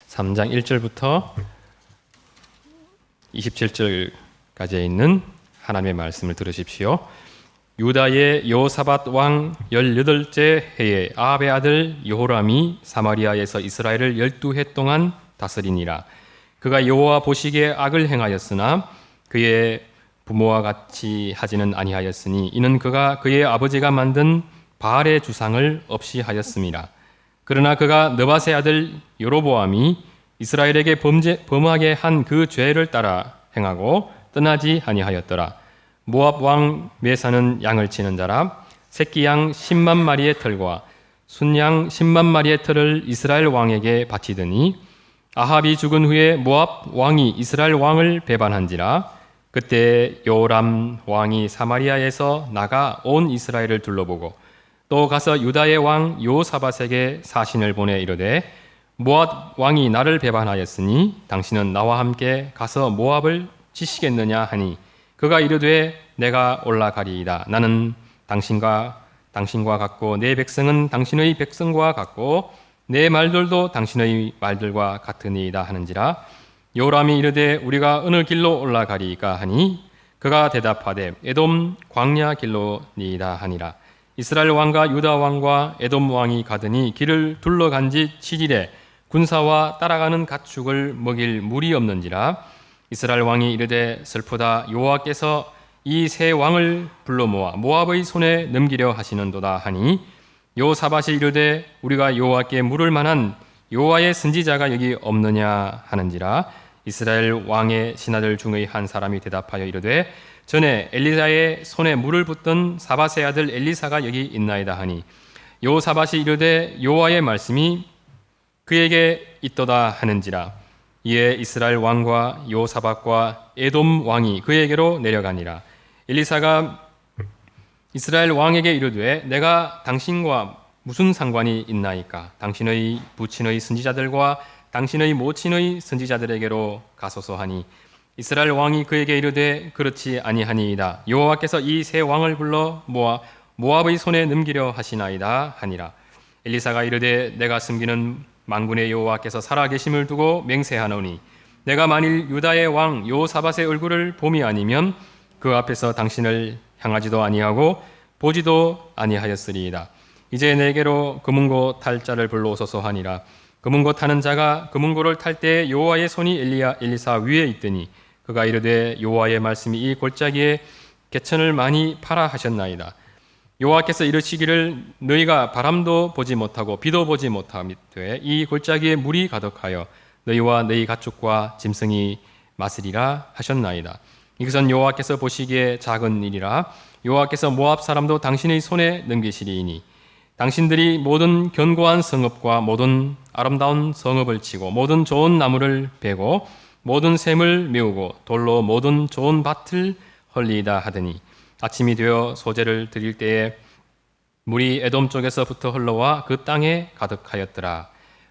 3장 1절부터 27절까지 있는 하나님의 말씀을 들으십시오. 유다의 여호사밧 왕 18째 해에 아합의 아들 여호람이 사마리아에서 이스라엘을 12해 동안 다스리니라. 그가 여호와 보시기에 악을 행하였으나 그의 부모와 같이 하지는 아니하였으니 이는 그가 그의 아버지가 만든 바알의 주상을 없이 하였음이라. 그러나 그가 느밧의 아들 여로보암이 이스라엘에게 범하게 한 그 죄를 따라 행하고 떠나지 아니하였더라. 모압 왕 메사는 양을 치는 자라. 새끼 양 10만 마리의 털과 순양 10만 마리의 털을 이스라엘 왕에게 바치더니 아합이 죽은 후에 모압 왕이 이스라엘 왕을 배반한지라. 그때 여호람 왕이 사마리아에서 나가 온 이스라엘을 둘러보고 또 가서 유다의 왕 여호사밧에게 사신을 보내 이르되 모압 왕이 나를 배반하였으니 당신은 나와 함께 가서 모압을 치시겠느냐 하니 그가 이르되 내가 올라가리이다. 나는 당신과 같고 내 백성은 당신의 백성과 같고 내 말들도 당신의 말들과 같으니이다 하는지라. 여호람이 이르되 우리가 어느 길로 올라가리이까 하니 그가 대답하되 에돔 광야 길로니이다 하니라. 이스라엘 왕과 유다 왕과 에돔 왕이 가더니 길을 둘러간 지 7일에 군사와 따라가는 가축을 먹일 물이 없는지라. 이스라엘 왕이 이르되 슬프다. 여호와께서 이 세 왕을 불러 모아 모압의 손에 넘기려 하시는도다 하니 여호사밧이 이르되 우리가 여호와께 물을 만한 여호와의 선지자가 여기 없느냐 하는지라. 이스라엘 왕의 신하들 중의 한 사람이 대답하여 이르되 전에 엘리사의 손에 물을 붓던 사밧의 아들 엘리사가 여기 있나이다 하니 여호사밧이 이르되 여호와의 말씀이 그에게 있도다 하는지라. 이에 이스라엘 왕과 여호사밧과 에돔 왕이 그에게로 내려가니라. 엘리사가 이스라엘 왕에게 이르되 내가 당신과 무슨 상관이 있나이까? 당신의 부친의 선지자들과 당신의 모친의 선지자들에게로 가소서 하니 이스라엘 왕이 그에게 이르되 그렇지 아니하니이다. 여호와께서 이 세 왕을 불러 모아 모압의 손에 넘기려 하시나이다 하니라. 엘리사가 이르되 내가 섬기는 만군의 여호와께서 살아계심을 두고 맹세하노니 내가 만일 유다의 왕 여호사밧의 얼굴을 봄이 아니면 그 앞에서 당신을 향하지도 아니하고 보지도 아니하였으리이다. 이제 내게로 금은고 탈 자를 불러오소서 하니라. 금은고 타는 자가 금은고를 탈 때 여호와의 손이 엘리사 위에 있더니 그가 이르되 여호와의 말씀이 이 골짜기에 개천을 많이 파라 하셨나이다. 여호와께서 이르시기를 너희가 바람도 보지 못하고 비도 보지 못하되 이 골짜기에 물이 가득하여 너희와 너희 가축과 짐승이 마시리라 하셨나이다. 이것은 여호와께서 보시기에 작은 일이라. 여호와께서 모압 사람도 당신의 손에 넘기시리이니 당신들이 모든 견고한 성읍과 모든 아름다운 성읍을 치고 모든 좋은 나무를 베고 모든 샘을 메우고 돌로 모든 좋은 밭을 헐리이다 하더니 아침이 되어 소제를 드릴 때에 물이 에돔 쪽에서부터 흘러와 그 땅에 가득하였더라.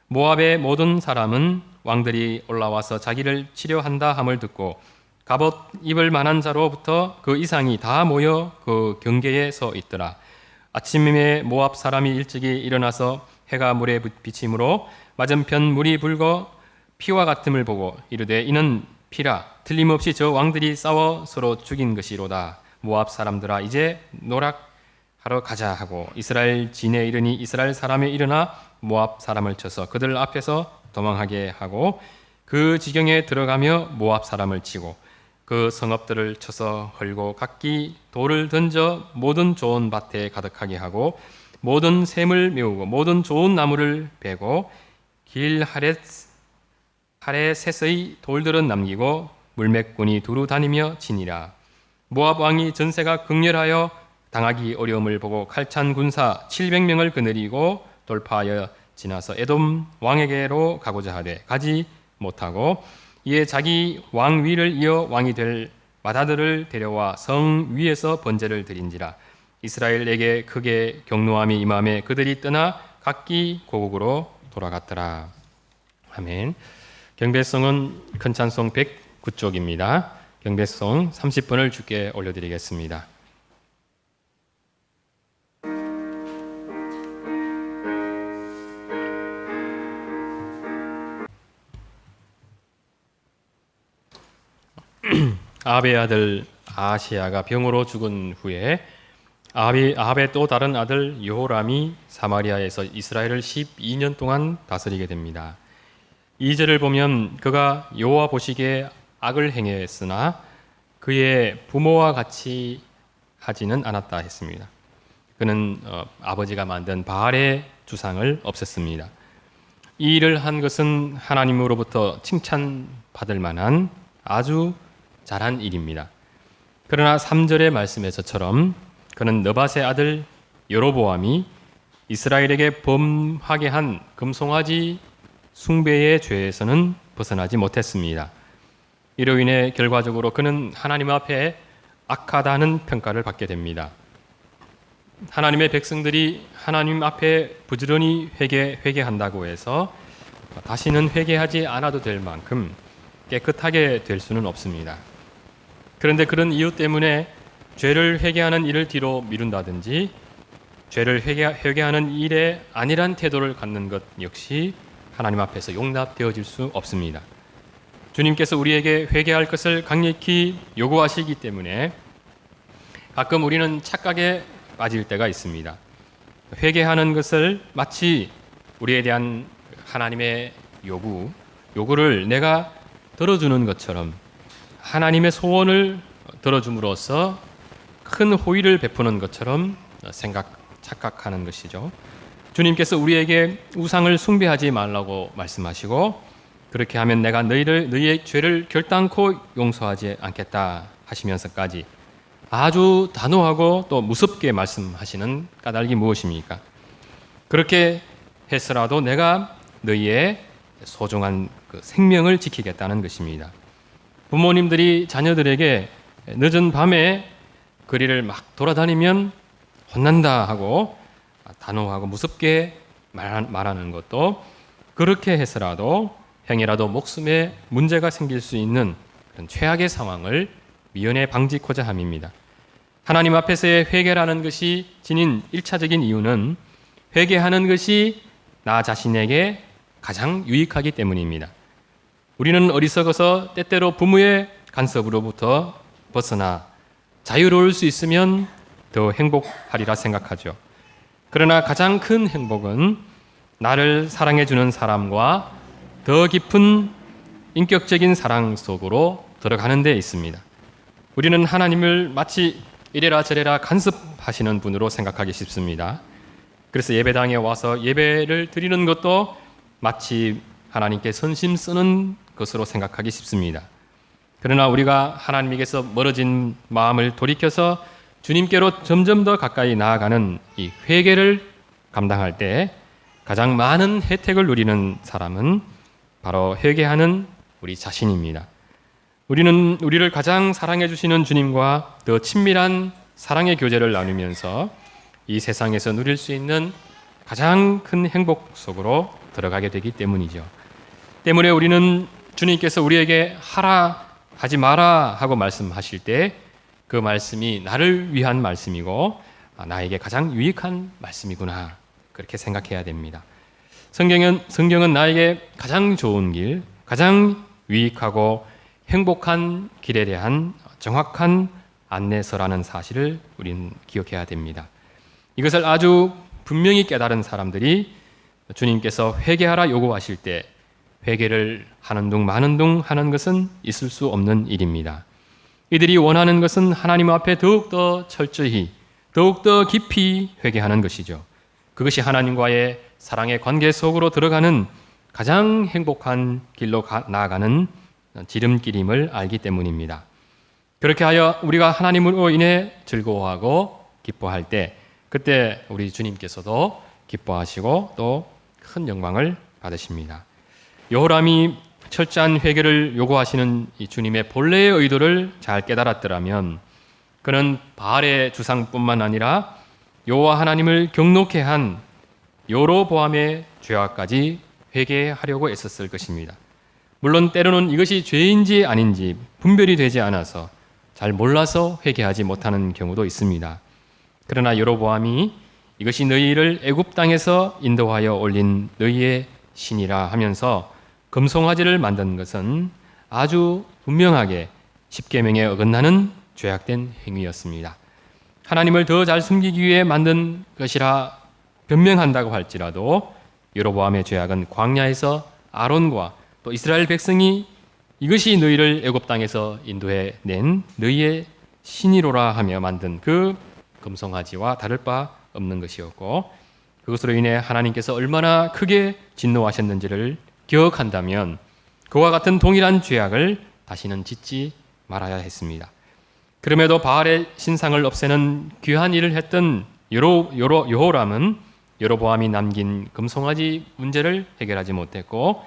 모압의 모든 사람은 왕들이 올라와서 자기를 치료한다 함을 듣고 갑옷 입을 만한 자로부터 그 이상이 다 모여 그 경계에 서 있더라. 아침에 모압 사람이 일찍이 일어나서 해가 물에 비침으로 맞은편 물이 붉어 피와 같음을 보고 이르되 이는 피라. 틀림없이 저 왕들이 싸워 서로 죽인 것이로다. 모압 사람들아 이제 노락하러 가자 하고 이스라엘 진에 이르니 이스라엘 사람이 일어나 모압 사람을 쳐서 그들 앞에서 도망하게 하고 그 지경에 들어가며 모압 사람을 치고 그 성읍들을 쳐서 헐고 각기 돌을 던져 모든 좋은 밭에 가득하게 하고 모든 샘을 메우고 모든 좋은 나무를 베고 길 하레셋의 돌들은 남기고 물맥군이 두루 다니며 치니라. 모압 왕이 전세가 극렬하여 당하기 어려움을 보고 칼찬 군사 700명을 거느리고 돌파하여 지나서 에돔 왕에게로 가고자 하되 가지 못하고 이에 자기 왕 위를 이어 왕이 될 마다들을 데려와 성 위에서 번제를 드린지라. 이스라엘에게 크게 경노함이 임함에 그들이 떠나 각기 고국으로 돌아갔더라. 아멘. 경배송은 큰 찬송 109쪽입니다. 경배송 30번을 주께 올려드리겠습니다. 아합의 아들 아하시야가 병으로 죽은 후에 아합의 또 다른 아들 여호람이 사마리아에서 이스라엘을 12년 동안 다스리게 됩니다. 2절을 보면 그가 여호와 보시기에 악을 행했으나 그의 부모와 같이 하지는 않았다 했습니다. 그는 아버지가 만든 바알의 주상을 없앴습니다. 이 일을 한 것은 하나님으로부터 칭찬받을 만한 아주 잘한 일입니다. 그러나 3절의 말씀에서처럼 그는 느밧의 아들 여로보암이 이스라엘에게 범하게 한 금송아지 숭배의 죄에서는 벗어나지 못했습니다. 이로 인해 결과적으로 그는 하나님 앞에 악하다는 평가를 받게 됩니다. 하나님의 백성들이 하나님 앞에 부지런히 회개한다고 해서 다시는 회개하지 않아도 될 만큼 깨끗하게 될 수는 없습니다. 그런데 그런 이유 때문에 죄를 회개하는 일을 뒤로 미룬다든지 죄를 회개하는 일에 안일한 태도를 갖는 것 역시 하나님 앞에서 용납되어질 수 없습니다. 주님께서 우리에게 회개할 것을 강력히 요구하시기 때문에 가끔 우리는 착각에 빠질 때가 있습니다. 회개하는 것을 마치 우리에 대한 하나님의 요구를 내가 들어주는 것처럼 하나님의 소원을 들어줌으로써 큰 호의를 베푸는 것처럼 착각하는 것이죠. 주님께서 우리에게 우상을 숭배하지 말라고 말씀하시고 그렇게 하면 내가 너희의 죄를 결단코 용서하지 않겠다 하시면서까지 아주 단호하고 또 무섭게 말씀하시는 까닭이 무엇입니까? 그렇게 해서라도 내가 너희의 소중한 그 생명을 지키겠다는 것입니다. 부모님들이 자녀들에게 늦은 밤에 거리를 막 돌아다니면 혼난다 하고 단호하고 무섭게 말하는 것도 그렇게 해서라도 행여라도 목숨에 문제가 생길 수 있는 그런 최악의 상황을 미연에 방지코자 함입니다. 하나님 앞에서의 회개라는 것이 지닌 1차적인 이유는 회개하는 것이 나 자신에게 가장 유익하기 때문입니다. 우리는 어리석어서 때때로 부모의 간섭으로부터 벗어나 자유로울 수 있으면 더 행복하리라 생각하죠. 그러나 가장 큰 행복은 나를 사랑해주는 사람과 더 깊은 인격적인 사랑 속으로 들어가는 데 있습니다. 우리는 하나님을 마치 이래라 저래라 간섭하시는 분으로 생각하기 쉽습니다. 그래서 예배당에 와서 예배를 드리는 것도 마치 하나님께 선심 쓰는 것으로 생각하기 쉽습니다. 그러나 우리가 하나님께서 멀어진 마음을 돌이켜서 주님께로 점점 더 가까이 나아가는 이 회개를 감당할 때 가장 많은 혜택을 누리는 사람은 바로 회개하는 우리 자신입니다. 우리는 우리를 가장 사랑해 주시는 주님과 더 친밀한 사랑의 교제를 나누면서 이 세상에서 누릴 수 있는 가장 큰 행복 속으로 들어가게 되기 때문이죠. 때문에 우리는 주님께서 우리에게 하라 하지 마라 하고 말씀하실 때 그 말씀이 나를 위한 말씀이고 나에게 가장 유익한 말씀이구나 그렇게 생각해야 됩니다. 성경은 나에게 가장 좋은 길, 가장 유익하고 행복한 길에 대한 정확한 안내서라는 사실을 우리는 기억해야 됩니다. 이것을 아주 분명히 깨달은 사람들이 주님께서 회개하라 요구하실 때 회개를 하는 둥 마는 둥 하는 것은 있을 수 없는 일입니다. 이들이 원하는 것은 하나님 앞에 더욱더 철저히 더욱더 깊이 회개하는 것이죠. 그것이 하나님과의 사랑의 관계 속으로 들어가는 가장 행복한 길로 나아가는 지름길임을 알기 때문입니다. 그렇게 하여 우리가 하나님으로 인해 즐거워하고 기뻐할 때 그때 우리 주님께서도 기뻐하시고 또 큰 영광을 받으십니다. 여호람이 철저한 회개를 요구하시는 이 주님의 본래의 의도를 잘 깨달았더라면 그는 바알의 주상뿐만 아니라 여호와 하나님을 경노케 한 여로보암의 죄악까지 회개하려고 애썼을 것입니다. 물론 때로는 이것이 죄인지 아닌지 분별이 되지 않아서 잘 몰라서 회개하지 못하는 경우도 있습니다. 그러나 여로보암이 이것이 너희를 애굽 땅에서 인도하여 올린 너희의 신이라 하면서 금송아지를 만든 것은 아주 분명하게 십계명에 어긋나는 죄악된 행위였습니다. 하나님을 더 잘 숨기기 위해 만든 것이라 변명한다고 할지라도 여로보암의 죄악은 광야에서 아론과 또 이스라엘 백성이 이것이 너희를 애굽 땅에서 인도해 낸 너희의 신이로라 하며 만든 그 금송아지와 다를 바 없는 것이었고, 그것으로 인해 하나님께서 얼마나 크게 진노하셨는지를 기억한다면 그와 같은 동일한 죄악을 다시는 짓지 말아야 했습니다. 그럼에도 바알의 신상을 없애는 귀한 일을 했던 여호람은 여로보암이 남긴 금송아지 문제를 해결하지 못했고,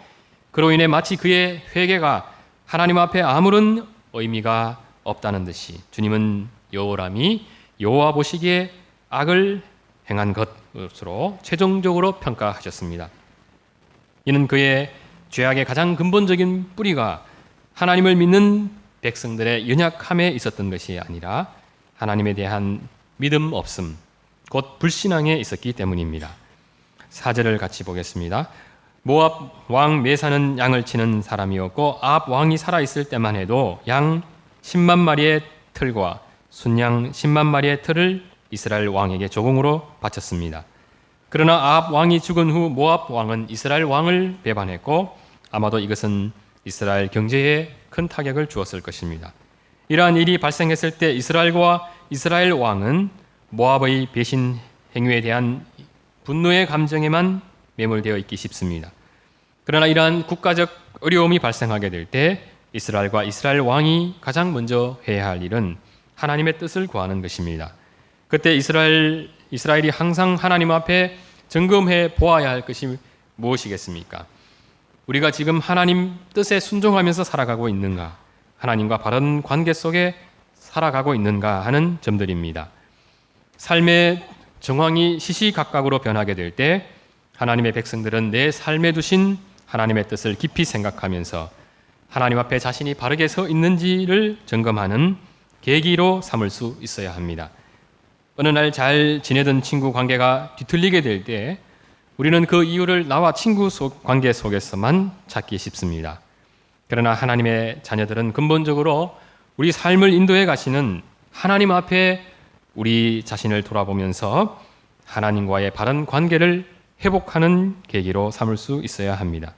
그로 인해 마치 그의 회개가 하나님 앞에 아무런 의미가 없다는 듯이 주님은 여호람이 여호와 보시기에 악을 행한 것으로 최종적으로 평가하셨습니다. 이는 그의 죄악의 가장 근본적인 뿌리가 하나님을 믿는 백성들의 연약함에 있었던 것이 아니라 하나님에 대한 믿음 없음, 곧 불신앙에 있었기 때문입니다. 4절을 같이 보겠습니다. 모압 왕 메사는 양을 치는 사람이었고 아합 왕이 살아있을 때만 해도 양 10만 마리의 틀과 순양 10만 마리의 틀을 이스라엘 왕에게 조공으로 바쳤습니다. 그러나 아합 왕이 죽은 후 모압 왕은 이스라엘 왕을 배반했고 아마도 이것은 이스라엘 경제에 큰 타격을 주었을 것입니다. 이러한 일이 발생했을 때 이스라엘과 이스라엘 왕은 모압의 배신 행위에 대한 분노의 감정에만 매몰되어 있기 쉽습니다. 그러나 이러한 국가적 어려움이 발생하게 될 때 이스라엘과 이스라엘 왕이 가장 먼저 해야 할 일은 하나님의 뜻을 구하는 것입니다. 그때 이스라엘이 항상 하나님 앞에 점검해 보아야 할 것이 무엇이겠습니까? 우리가 지금 하나님 뜻에 순종하면서 살아가고 있는가? 하나님과 바른 관계 속에 살아가고 있는가 하는 점들입니다. 삶의 정황이 시시각각으로 변하게 될 때 하나님의 백성들은 내 삶에 두신 하나님의 뜻을 깊이 생각하면서 하나님 앞에 자신이 바르게 서 있는지를 점검하는 계기로 삼을 수 있어야 합니다. 어느 날 잘 지내던 친구 관계가 뒤틀리게 될 때 우리는 그 이유를 나와 친구 관계 속에서만 찾기 쉽습니다. 그러나 하나님의 자녀들은 근본적으로 우리 삶을 인도해 가시는 하나님 앞에 우리 자신을 돌아보면서 하나님과의 바른 관계를 회복하는 계기로 삼을 수 있어야 합니다.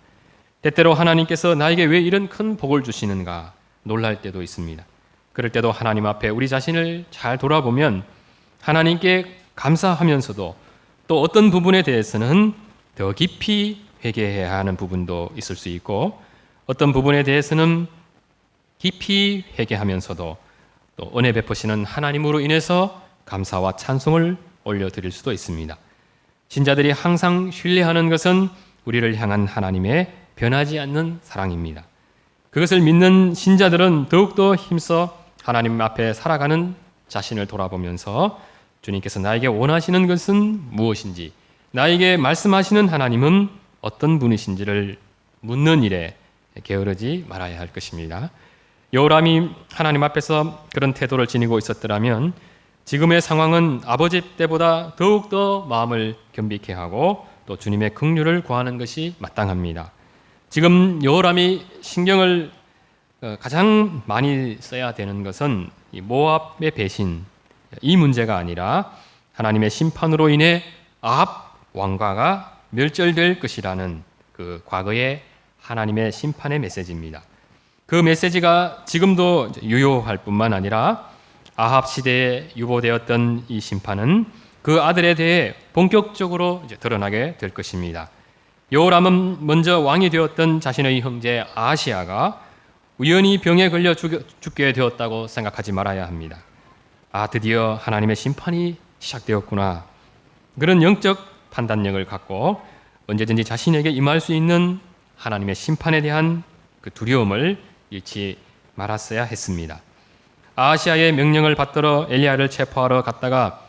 때때로 하나님께서 나에게 왜 이런 큰 복을 주시는가 놀랄 때도 있습니다. 그럴 때도 하나님 앞에 우리 자신을 잘 돌아보면 하나님께 감사하면서도 또 어떤 부분에 대해서는 더 깊이 회개해야 하는 부분도 있을 수 있고 어떤 부분에 대해서는 깊이 회개하면서도 또 은혜 베푸시는 하나님으로 인해서 감사와 찬송을 올려드릴 수도 있습니다. 신자들이 항상 신뢰하는 것은 우리를 향한 하나님의 변하지 않는 사랑입니다. 그것을 믿는 신자들은 더욱더 힘써 하나님 앞에 살아가는 자신을 돌아보면서 주님께서 나에게 원하시는 것은 무엇인지, 나에게 말씀하시는 하나님은 어떤 분이신지를 묻는 일에 게으르지 말아야 할 것입니다. 여호람이 하나님 앞에서 그런 태도를 지니고 있었더라면 지금의 상황은 아버지 때보다 더욱더 마음을 겸비케 하고 또 주님의 긍휼을 구하는 것이 마땅합니다. 지금 여호람이 신경을 가장 많이 써야 되는 것은 이 모압의 배신, 이 문제가 아니라 하나님의 심판으로 인해 아합 왕가가 멸절될 것이라는 그 과거의 하나님의 심판의 메시지입니다. 그 메시지가 지금도 유효할 뿐만 아니라 아합 시대에 유보되었던 이 심판은 그 아들에 대해 본격적으로 드러나게 될 것입니다. 여호람은 먼저 왕이 되었던 자신의 형제 아하시야가 우연히 병에 걸려 죽게 되었다고 생각하지 말아야 합니다. 드디어 하나님의 심판이 시작되었구나. 그런 영적 판단력을 갖고 언제든지 자신에게 임할 수 있는 하나님의 심판에 대한 그 두려움을 잃지 말았어야 했습니다. 아하시야의 명령을 받들어 엘리야를 체포하러 갔다가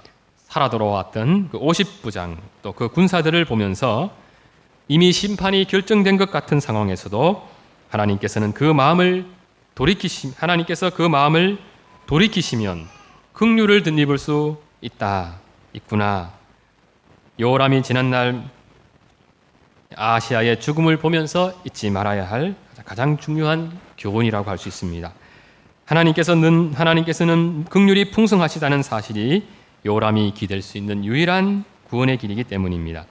살아 돌아왔던 그 50부장 또 그 군사들을 보면서 이미 심판이 결정된 것 같은 상황에서도 하나님께서 그 마음을 돌이키시면 긍휼을 덧입을 수 있구나. 여호람이 지난날 아하시야의 죽음을 보면서 잊지 말아야 할 가장 중요한 교훈이라고 할 수 있습니다. 하나님께서는 긍휼이 풍성하시다는 사실이 요람이 기댈 수 있는 유일한 구원의 길이기 때문입니다.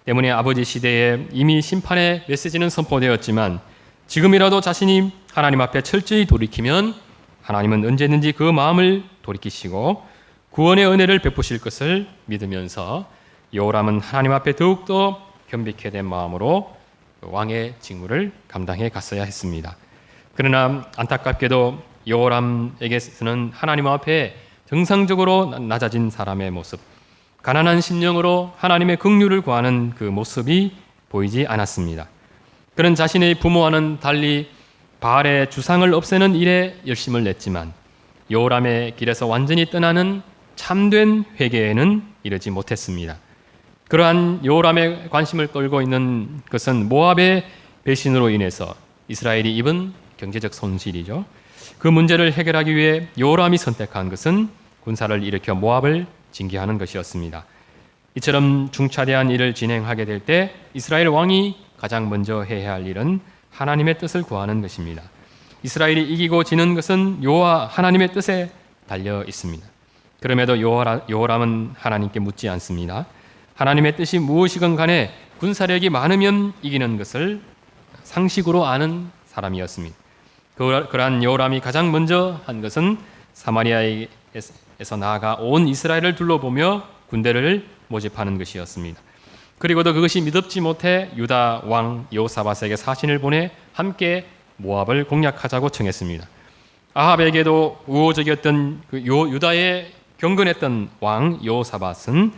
때문에 아버지 시대에 이미 심판의 메시지는 선포되었지만 지금이라도 자신이 하나님 앞에 철저히 돌이키면 하나님은 언제든지 그 마음을 돌이키시고 구원의 은혜를 베푸실 것을 믿으면서 요람은 하나님 앞에 더욱더 겸비케 된 마음으로 왕의 직무를 감당해 갔어야 했습니다. 그러나 안타깝게도 요람에게서는 하나님 앞에 정상적으로 낮아진 사람의 모습, 가난한 심령으로 하나님의 긍휼을 구하는 그 모습이 보이지 않았습니다. 그는 자신의 부모와는 달리 바알의 주상을 없애는 일에 열심을 냈지만 요람의 길에서 완전히 떠나는 참된 회개에는 이르지 못했습니다. 그러한 요람의 관심을 끌고 있는 것은 모압의 배신으로 인해서 이스라엘이 입은 경제적 손실이죠. 그 문제를 해결하기 위해 요람이 선택한 것은 군사를 일으켜 모압을 징계하는 것이었습니다. 이처럼 중차대한 일을 진행하게 될 때 이스라엘 왕이 가장 먼저 해야 할 일은 하나님의 뜻을 구하는 것입니다. 이스라엘이 이기고 지는 것은 여호와 하나님의 뜻에 달려 있습니다. 그럼에도 요람은 하나님께 묻지 않습니다. 하나님의 뜻이 무엇이건 간에 군사력이 많으면 이기는 것을 상식으로 아는 사람이었습니다. 그러한 요람이 가장 먼저 한 것은 사마리아에서 나아가 온 이스라엘을 둘러보며 군대를 모집하는 것이었습니다. 그리고도 그것이 믿음지 못해 유다 왕 여호사밧에게 사신을 보내 함께 모압을 공략하자고 청했습니다. 아합에게도 우호적이었던 유다에 경건했던 왕 여호사밧은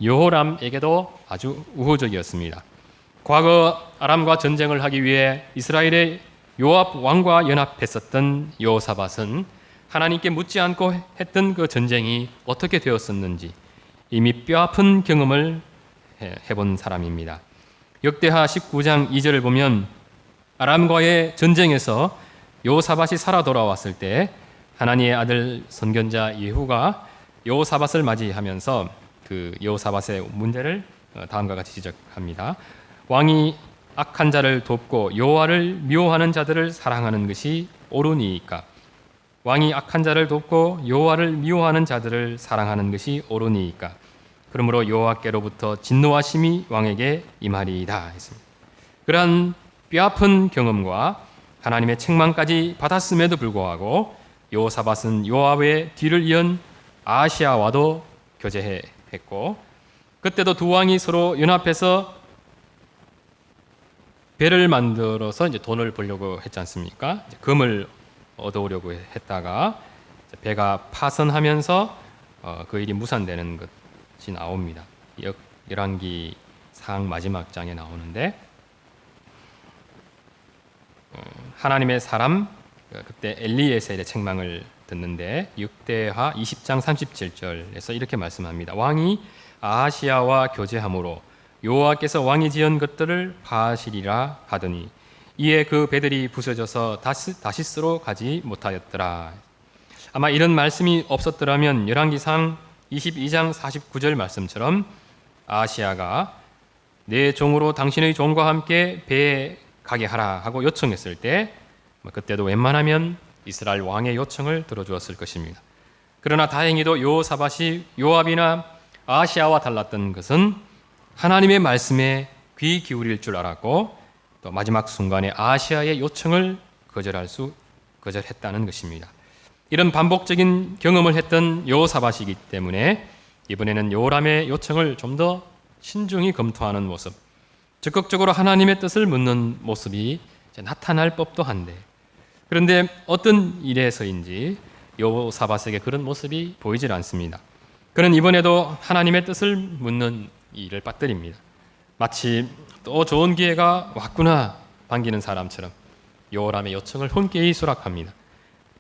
여호람에게도 아주 우호적이었습니다. 과거 아람과 전쟁을 하기 위해 이스라엘의 요압 왕과 연합했었던 여호사밧은 하나님께 묻지 않고 했던 그 전쟁이 어떻게 되었었는지 이미 뼈아픈 경험을 해본 사람입니다. 역대하 19장 2절을 보면 아람과의 전쟁에서 여호사밧이 살아 돌아왔을 때 하나님의 아들 선견자 예후가 여호사밧을 맞이하면서 그 여호사밧의 문제를 다음과 같이 지적합니다. 왕이 악한 자를 돕고 여호와를 미워하는 자들을 사랑하는 것이 옳으니이까. 왕이 악한 자를 돕고 여호와를 미워하는 자들을 사랑하는 것이 옳으니이까. 그러므로 여호와께로부터 진노하심이 왕에게 임하리이다 했습니다. 그러한 뼈아픈 경험과 하나님의 책망까지 받았음에도 불구하고 여호사밧은 요압의 뒤를 이은 아하시야와도 교제했고, 그때도 두 왕이 서로 연합해서 배를 만들어서 이제 돈을 벌려고 했지 않습니까? 금을 얻어오려고 했다가 배가 파선하면서 그 일이 무산되는 것이 나옵니다. 열왕기 상 마지막 장에 나오는데 하나님의 사람 그때 엘리에셀의 책망을 듣는데 역대하 20장 37절에서 이렇게 말씀합니다. 왕이 아하시야와 교제함으로 여호와께서 왕이 지은 것들을 파하시리라 하더니 이에 그 배들이 부서져서 다시스로 가지 못하였더라. 아마 이런 말씀이 없었더라면 열왕기상 22장 49절 말씀처럼 아하시야가 내 종으로 당신의 종과 함께 배에 가게 하라 하고 요청했을 때 그때도 웬만하면 이스라엘 왕의 요청을 들어주었을 것입니다. 그러나 다행히도 여호사밧이 요압이나 아하시야와 달랐던 것은 하나님의 말씀에 귀 기울일 줄 알았고 또 마지막 순간에 아하시야의 요청을 거절했다는 것입니다. 이런 반복적인 경험을 했던 여호사밧이기 때문에 이번에는 요람의 요청을 좀 더 신중히 검토하는 모습, 적극적으로 하나님의 뜻을 묻는 모습이 나타날 법도 한데, 그런데 어떤 일에서인지 여호사밧에게 그런 모습이 보이질 않습니다. 그는 이번에도 하나님의 뜻을 묻는 일을 빠뜨립니다. 마치 또 좋은 기회가 왔구나 반기는 사람처럼 요람의 요청을 흔쾌히 수락합니다.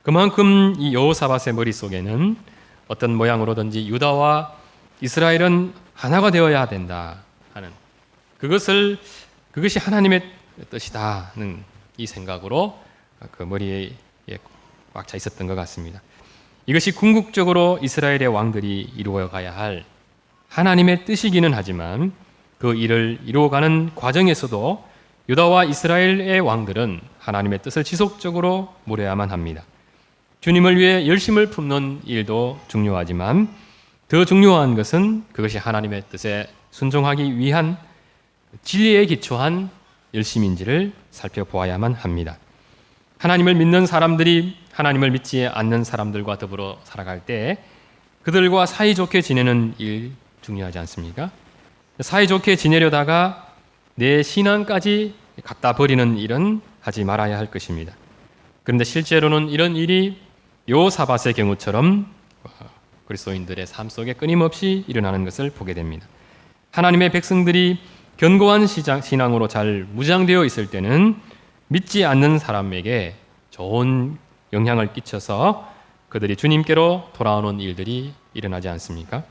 그만큼 이 여호사밧의 머릿속에는 어떤 모양으로든지 유다와 이스라엘은 하나가 되어야 된다 하는 그것이 하나님의 뜻이다는 이 생각으로 그 머리에 꽉 차 있었던 것 같습니다. 이것이 궁극적으로 이스라엘의 왕들이 이루어가야 할 하나님의 뜻이기는 하지만 그 일을 이루어가는 과정에서도 유다와 이스라엘의 왕들은 하나님의 뜻을 지속적으로 물어야만 합니다. 주님을 위해 열심을 품는 일도 중요하지만 더 중요한 것은 그것이 하나님의 뜻에 순종하기 위한 진리에 기초한 열심인지를 살펴보아야만 합니다. 하나님을 믿는 사람들이 하나님을 믿지 않는 사람들과 더불어 살아갈 때 그들과 사이좋게 지내는 일 중요하지 않습니까? 사이좋게 지내려다가 내 신앙까지 갖다 버리는 일은 하지 말아야 할 것입니다. 그런데 실제로는 이런 일이 요사밧의 경우처럼 그리스도인들의 삶 속에 끊임없이 일어나는 것을 보게 됩니다. 하나님의 백성들이 견고한 신앙으로 잘 무장되어 있을 때는 믿지 않는 사람에게 좋은 영향을 끼쳐서 그들이 주님께로 돌아오는 일들이 일어나지 않습니까?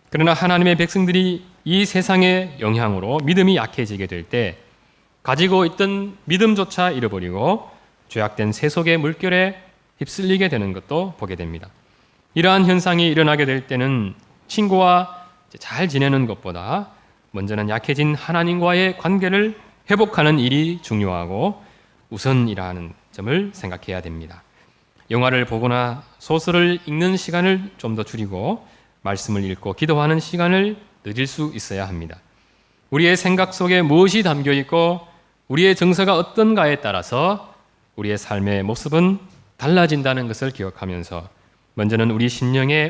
그러나 하나님의 백성들이 이 세상의 영향으로 믿음이 약해지게 될 때 가지고 있던 믿음조차 잃어버리고 죄악된 세속의 물결에 휩쓸리게 되는 것도 보게 됩니다. 이러한 현상이 일어나게 될 때는 친구와 잘 지내는 것보다 먼저는 약해진 하나님과의 관계를 회복하는 일이 중요하고 우선이라는 점을 생각해야 됩니다. 영화를 보거나 소설을 읽는 시간을 좀 더 줄이고 말씀을 읽고 기도하는 시간을 늦을 수 있어야 합니다. 우리의 생각 속에 무엇이 담겨 있고 우리의 정서가 어떤가에 따라서 우리의 삶의 모습은 달라진다는 것을 기억하면서 먼저는 우리 심령의